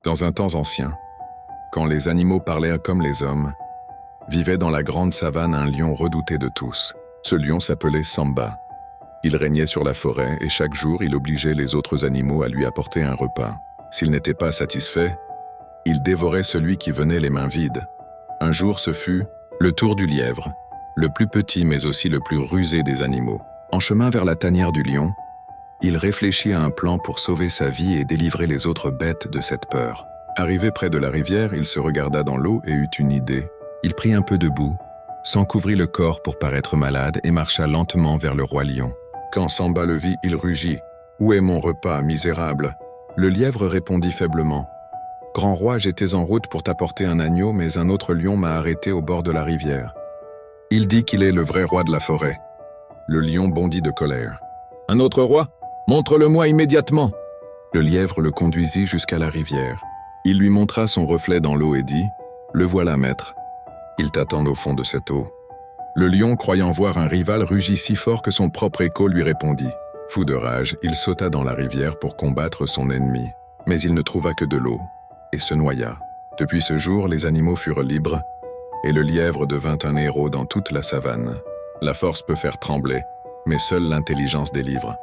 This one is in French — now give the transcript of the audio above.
Dans un temps ancien, quand les animaux parlaient comme les hommes, vivait dans la grande savane un lion redouté de tous. Ce lion s'appelait Samba. Il régnait sur la forêt et chaque jour il obligeait les autres animaux à lui apporter un repas. S'il n'était pas satisfait, il dévorait celui qui venait les mains vides. Un jour ce fut le tour du lièvre, le plus petit mais aussi le plus rusé des animaux. En chemin vers la tanière du lion, il réfléchit à un plan pour sauver sa vie et délivrer les autres bêtes de cette peur. Arrivé près de la rivière, il se regarda dans l'eau et eut une idée. Il prit un peu de boue, s'en couvrit le corps pour paraître malade et marcha lentement vers le roi lion. Quand Samba le vit, il rugit. « Où est mon repas, misérable ?» Le lièvre répondit faiblement. « Grand roi, j'étais en route pour t'apporter un agneau, mais un autre lion m'a arrêté au bord de la rivière. Il dit qu'il est le vrai roi de la forêt. » Le lion bondit de colère. « Un autre roi ? Montre-le-moi immédiatement !» Le lièvre le conduisit jusqu'à la rivière. Il lui montra son reflet dans l'eau et dit « Le voilà, maître. Il t'attend au fond de cette eau. » Le lion, croyant voir un rival, rugit si fort que son propre écho lui répondit. Fou de rage, il sauta dans la rivière pour combattre son ennemi. Mais il ne trouva que de l'eau et se noya. Depuis ce jour, les animaux furent libres et le lièvre devint un héros dans toute la savane. La force peut faire trembler, mais seule l'intelligence délivre.